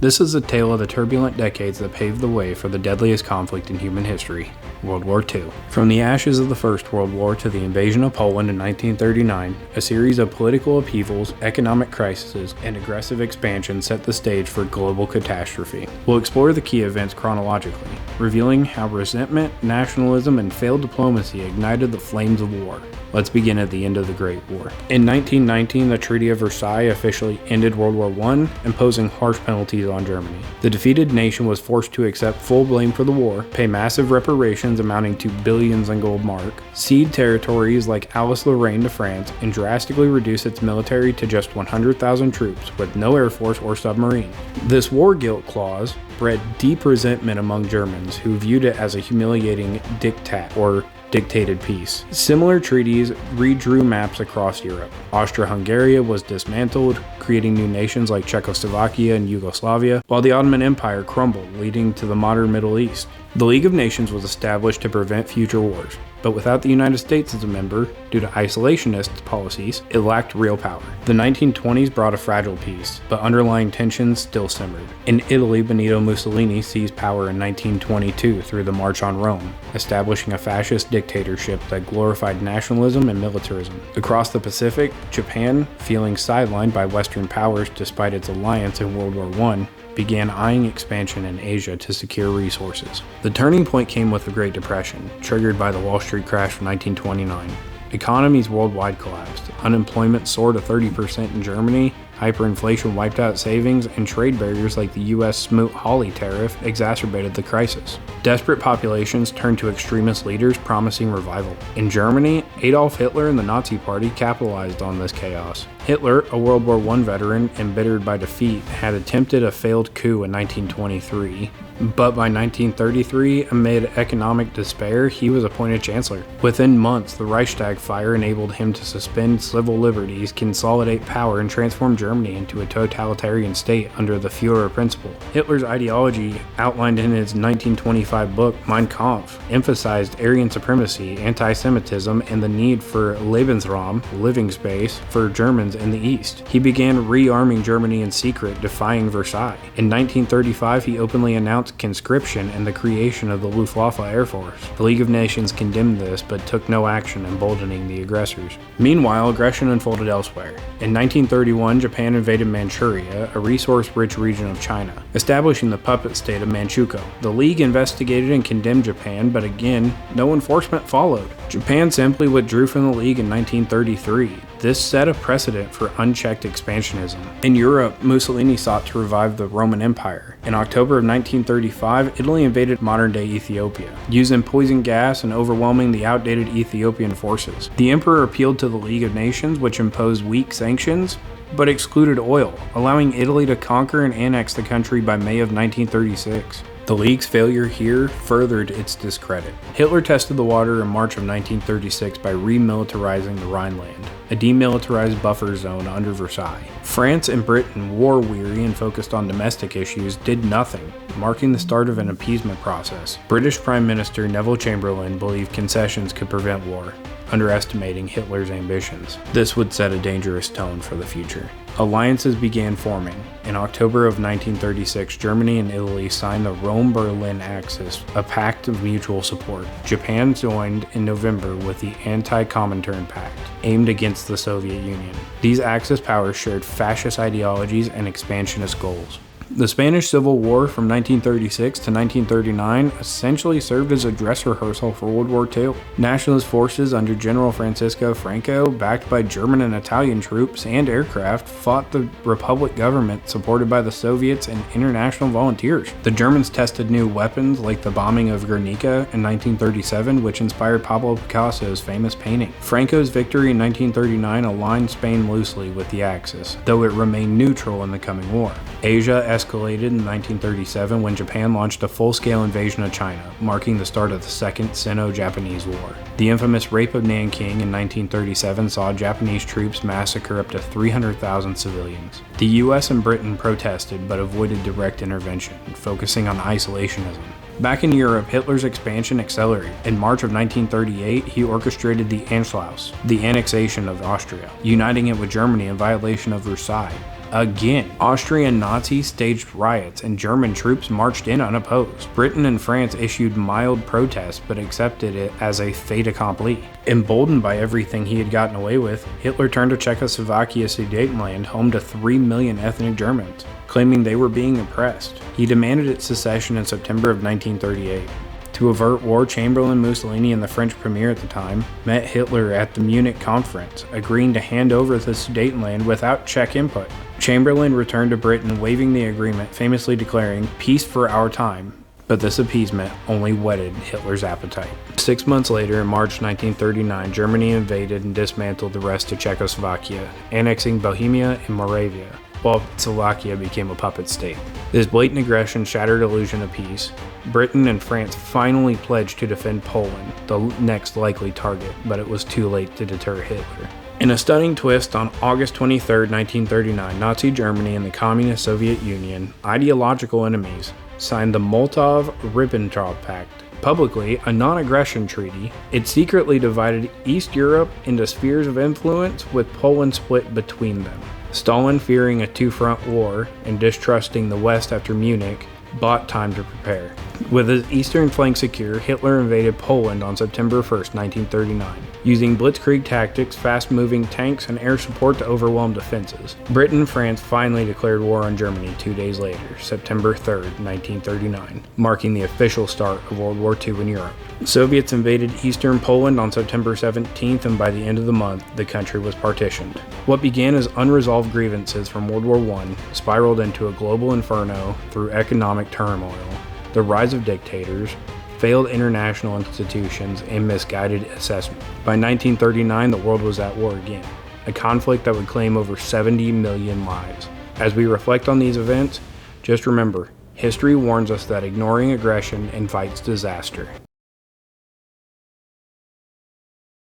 This is a tale of the turbulent decades that paved the way for the deadliest conflict in human history, World War II. From the ashes of the First World War to the invasion of Poland in 1939, a series of political upheavals, economic crises, and aggressive expansion set the stage for global catastrophe. We'll explore the key events chronologically, revealing how resentment, nationalism, and failed diplomacy ignited the flames of war. Let's begin at the end of the Great War. In 1919, the Treaty of Versailles officially ended World War I, imposing harsh penalties on Germany. The defeated nation was forced to accept full blame for the war, pay massive reparations amounting to billions in gold mark, cede territories like Alsace-Lorraine to France, and drastically reduce its military to just 100,000 troops with no air force or submarine. This war guilt clause bred deep resentment among Germans who viewed it as a humiliating diktat or dictated peace. Similar treaties redrew maps across Europe. Austria-Hungary was dismantled, creating new nations like Czechoslovakia and Yugoslavia, while the Ottoman Empire crumbled, leading to the modern Middle East. The League of Nations was established to prevent future wars, but without the United States as a member, due to isolationist policies, it lacked real power. The 1920s brought a fragile peace, but underlying tensions still simmered. In Italy, Benito Mussolini seized power in 1922 through the March on Rome, establishing a fascist dictatorship that glorified nationalism and militarism. Across the Pacific, Japan, feeling sidelined by Western powers despite its alliance in World War I, began eyeing expansion in Asia to secure resources. The turning point came with the Great Depression, triggered by the Wall Street crash of 1929. Economies worldwide collapsed. Unemployment soared to 30% in Germany, hyperinflation wiped out savings, and trade barriers like the U.S. Smoot-Hawley tariff exacerbated the crisis. Desperate populations turned to extremist leaders promising revival. In Germany, Adolf Hitler and the Nazi Party capitalized on this chaos. Hitler, a World War I veteran embittered by defeat, had attempted a failed coup in 1923. But by 1933, amid economic despair, he was appointed chancellor. Within months, the Reichstag fire enabled him to suspend civil liberties, consolidate power, and transform Germany into a totalitarian state under the Führer principle. Hitler's ideology, outlined in his 1925 book Mein Kampf, emphasized Aryan supremacy, anti-Semitism, and the need for Lebensraum, living space, for Germans in the East. He began rearming Germany in secret, defying Versailles. In 1935, he openly announced conscription and the creation of the Luftwaffe Air Force. The League of Nations condemned this but took no action, emboldening the aggressors. Meanwhile, aggression unfolded elsewhere. In 1931, Japan invaded Manchuria, a resource-rich region of China, establishing the puppet state of Manchukuo. The League investigated and condemned Japan, but again, no enforcement followed. Japan simply withdrew from the League in 1933. This set a precedent for unchecked expansionism. In Europe, Mussolini sought to revive the Roman Empire. In October of 1935, Italy invaded modern-day Ethiopia, using poison gas and overwhelming the outdated Ethiopian forces. The emperor appealed to the League of Nations, which imposed weak sanctions, but excluded oil, allowing Italy to conquer and annex the country by May of 1936. The League's failure here furthered its discredit. Hitler tested the water in March of 1936 by remilitarizing the Rhineland, a demilitarized buffer zone under Versailles. France and Britain, war-weary and focused on domestic issues, did nothing, marking the start of an appeasement process. British Prime Minister Neville Chamberlain believed concessions could prevent war, underestimating Hitler's ambitions. This would set a dangerous tone for the future. Alliances began forming. In October of 1936, Germany and Italy signed the Rome-Berlin Axis, a pact of mutual support. Japan joined in November with the Anti-Comintern Pact, aimed against the Soviet Union. These Axis powers shared fascist ideologies and expansionist goals. The Spanish Civil War from 1936 to 1939 essentially served as a dress rehearsal for World War II. Nationalist forces under General Francisco Franco, backed by German and Italian troops and aircraft, fought the Republic government supported by the Soviets and international volunteers. The Germans tested new weapons like the bombing of Guernica in 1937, which inspired Pablo Picasso's famous painting. Franco's victory in 1939 aligned Spain loosely with the Axis, though it remained neutral in the coming war. Asia escalated in 1937 when Japan launched a full-scale invasion of China, marking the start of the Second Sino-Japanese War. The infamous Rape of Nanking in 1937 saw Japanese troops massacre up to 300,000 civilians. The US and Britain protested but avoided direct intervention, focusing on isolationism. Back in Europe, Hitler's expansion accelerated. In March of 1938, he orchestrated the Anschluss, the annexation of Austria, uniting it with Germany in violation of Versailles. again. Austrian Nazis staged riots and German troops marched in unopposed. Britain and France issued mild protests but accepted it as a fait accompli. Emboldened by everything he had gotten away with, Hitler turned to Czechoslovakia's Sudetenland, home to 3 million ethnic Germans, claiming they were being oppressed. He demanded its secession in September of 1938. To avert war, Chamberlain, Mussolini, and the French premier at the time met Hitler at the Munich conference, agreeing to hand over the Sudetenland without Czech input. Chamberlain returned to Britain, waiving the agreement, famously declaring, "Peace for our time," but this appeasement only whetted Hitler's appetite. 6 months later, in March 1939, Germany invaded and dismantled the rest of Czechoslovakia, annexing Bohemia and Moravia, while Slovakia became a puppet state. This blatant aggression shattered illusion of peace. Britain and France finally pledged to defend Poland, the next likely target, but it was too late to deter Hitler. In a stunning twist, on August 23, 1939, Nazi Germany and the Communist Soviet Union, ideological enemies, signed the Molotov-Ribbentrop Pact. Publicly, a non-aggression treaty, it secretly divided East Europe into spheres of influence, with Poland split between them. Stalin, fearing a two-front war and distrusting the West after Munich, bought time to prepare. With his eastern flank secure, Hitler invaded Poland on September 1, 1939, using blitzkrieg tactics, fast-moving tanks, and air support to overwhelm defenses. Britain and France finally declared war on Germany 2 days later, September 3, 1939, marking the official start of World War II in Europe. Soviets invaded eastern Poland on September 17th, and by the end of the month, the country was partitioned. What began as unresolved grievances from World War I spiraled into a global inferno through economic turmoil, the rise of dictators, failed international institutions, and misguided assessment. By 1939, the world was at war again, a conflict that would claim over 70 million lives. As we reflect on these events, just remember, history warns us that ignoring aggression invites disaster.